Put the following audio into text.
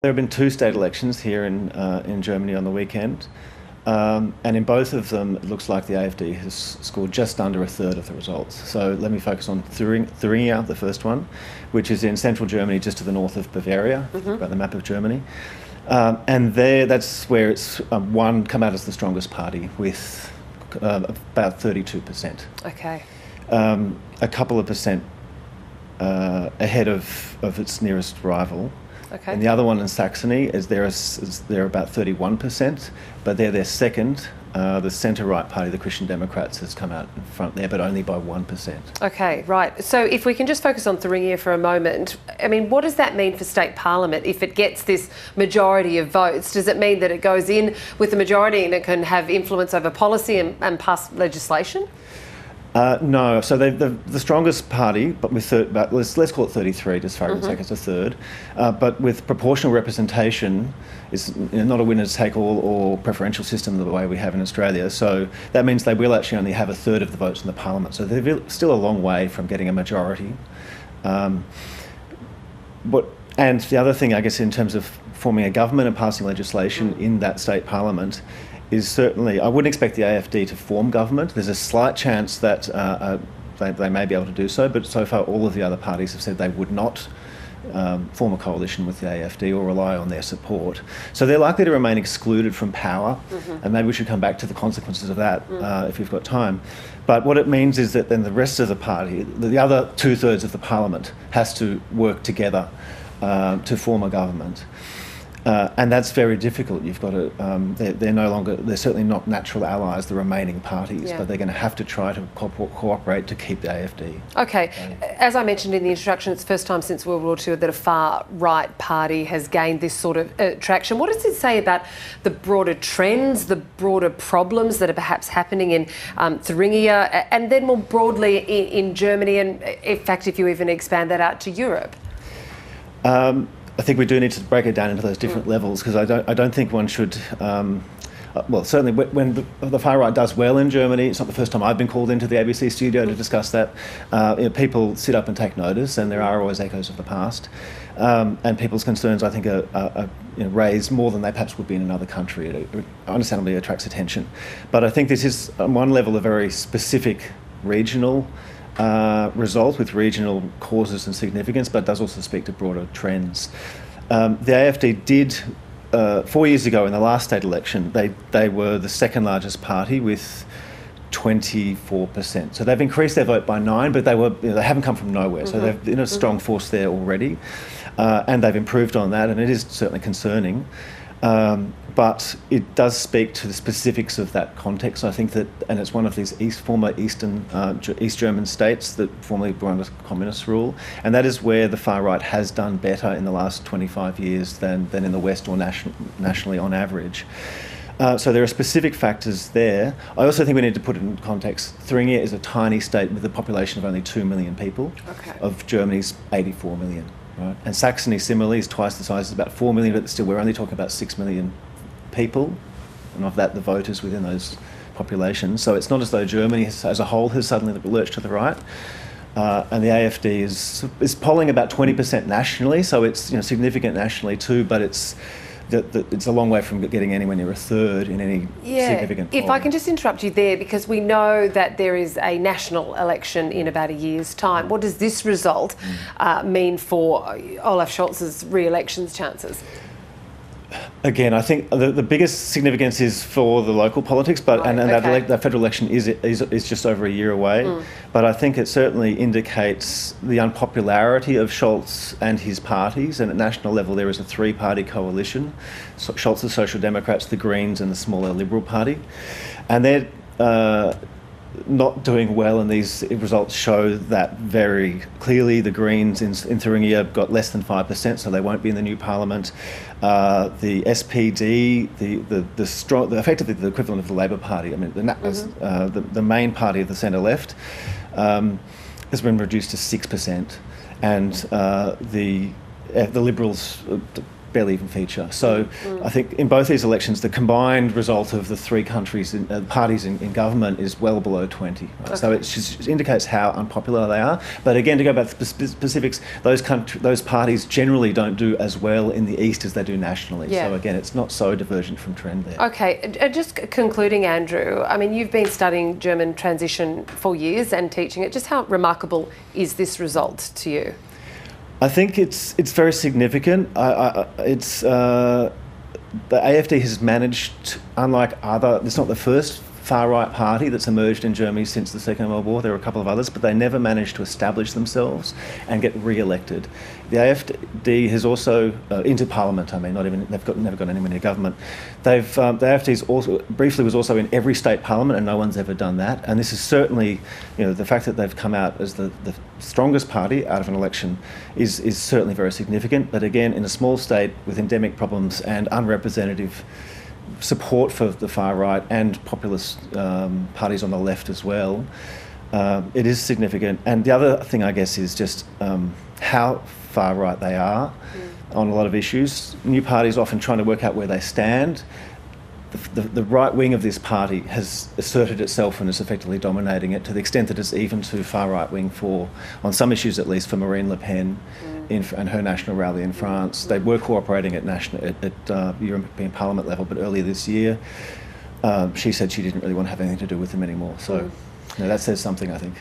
There have been two state elections here in Germany on the weekend, and in both of them it looks like the AfD has scored just under a third of the results. So let me focus on Thuringia, the first one, which is in central Germany just to the north of Bavaria, about the map of Germany. And that's where it's come out as the strongest party with about 32%. Okay. A couple of percent ahead of its nearest rival. Okay. And the other one in Saxony they're about 31%, but they're their second. The centre-right party, the Christian Democrats, has come out in front there, but only by 1%. Okay, right. So if we can just focus on Thuringia for a moment, I mean, what does that mean for state parliament if it gets this majority of votes? Does it mean that it goes in with the majority and it can have influence over policy and pass legislation? No, so the strongest party, but with let's call it 33, just for argument's sake, it's a third. But with proportional representation, it's not a winner-take-all or preferential system the way we have in Australia. So that means they will actually only have a third of the votes in the parliament. So they're still a long way from getting a majority. And the other thing, I guess, in terms of forming a government and passing legislation in that state parliament, is certainly, I wouldn't expect the AfD to form government. There's a slight chance that they may be able to do so, but so far all of the other parties have said they would not form a coalition with the AfD or rely on their support. So they're likely to remain excluded from power, and maybe we should come back to the consequences of that if we've got time. But what it means is that then the rest of the party, the other two-thirds of the parliament, has to work together to form a government. And that's very difficult. You've got to, they're certainly not natural allies, the remaining parties, but they're going to have to try to cooperate to keep the AfD. Okay. As I mentioned in the introduction, it's the first time since World War II that a far-right party has gained this sort of traction. What does it say about the broader trends, the broader problems that are perhaps happening in Thuringia, and then more broadly in Germany, and in fact, if you even expand that out to Europe? I think we do need to break it down into those different levels, because I don't think one should. Well, certainly when the far right does well in Germany, it's not the first time I've been called into the ABC studio to discuss that. People sit up and take notice, and there are always echoes of the past. And people's concerns, I think, are raised more than they perhaps would be in another country. It understandably attracts attention. But I think this is, on one level, a very specific regional result with regional causes and significance, but does also speak to broader trends. The AfD did, 4 years ago in the last state election, they were the second largest party with 24%. So they've increased their vote by 9, but they haven't come from nowhere. So they've been a strong force there already, and they've improved on that, and it is certainly concerning. But it does speak to the specifics of that context. I think that, and it's one of these former East German states that formerly were under communist rule, and that is where the far right has done better in the last 25 years than in the West or nationally on average. So there are specific factors there. I also think we need to put it in context. Thuringia is a tiny state with a population of only 2 million people, of Germany's 84 million. Right? And Saxony, similarly, is twice the size, it's about 4 million, but still we're only talking about 6 million people, and of that the voters within those populations. So it's not as though Germany as a whole has suddenly lurched to the right. And the AfD is polling about 20% nationally, so it's significant nationally too, but it's a long way from getting anywhere near a third in any significant poll. If I can just interrupt you there, because we know that there is a national election in about a year's time. What does this result mean for Olaf Scholz's re-election's chances? Again, I think the biggest significance is for the local politics, but that federal election is just over a year away. But I think it certainly indicates the unpopularity of Scholz and his parties. And at national level, there is a three-party coalition: Scholz's Social Democrats, the Greens, and the smaller Liberal Party, and they're not doing well, and these results show that very clearly. The Greens in Thuringia got less than 5%, so they won't be in the new parliament. The SPD, effectively the equivalent of the Labor Party, I mean, the main party of the centre left, has been reduced to 6%, and the Liberals barely even feature. So I think in both these elections, the combined result of the three countries, parties in government, is well below 20. Right? Okay. So it just indicates how unpopular they are. But again, to go back to the specifics, those parties generally don't do as well in the east as they do nationally. Yeah. So again, it's not so divergent from trend there. Okay, just concluding, Andrew, I mean, you've been studying German transition for years and teaching it. Just how remarkable is this result to you? I think it's very significant. The AfD has managed, unlike it's not the first far-right party that's emerged in Germany since the Second World War. There were a couple of others, but they never managed to establish themselves and get re-elected. The AfD has also, into Parliament, I mean, never got anywhere near government. The AfD was also in every state parliament, and no one's ever done that. And this is certainly, the fact that they've come out as the strongest party out of an election is certainly very significant. But again, in a small state with endemic problems and unrepresentative support for the far right and populist parties on the left as well, it is significant. And the other thing, I guess, is just how far right they are on a lot of issues. New parties often trying to work out where they stand. The right wing of this party has asserted itself and is effectively dominating it, to the extent that it's even too far right wing on some issues at least, for Marine Le Pen and her national rally in France. They were cooperating at European Parliament level, but earlier this year she said she didn't really want to have anything to do with them anymore. So that says something, I think.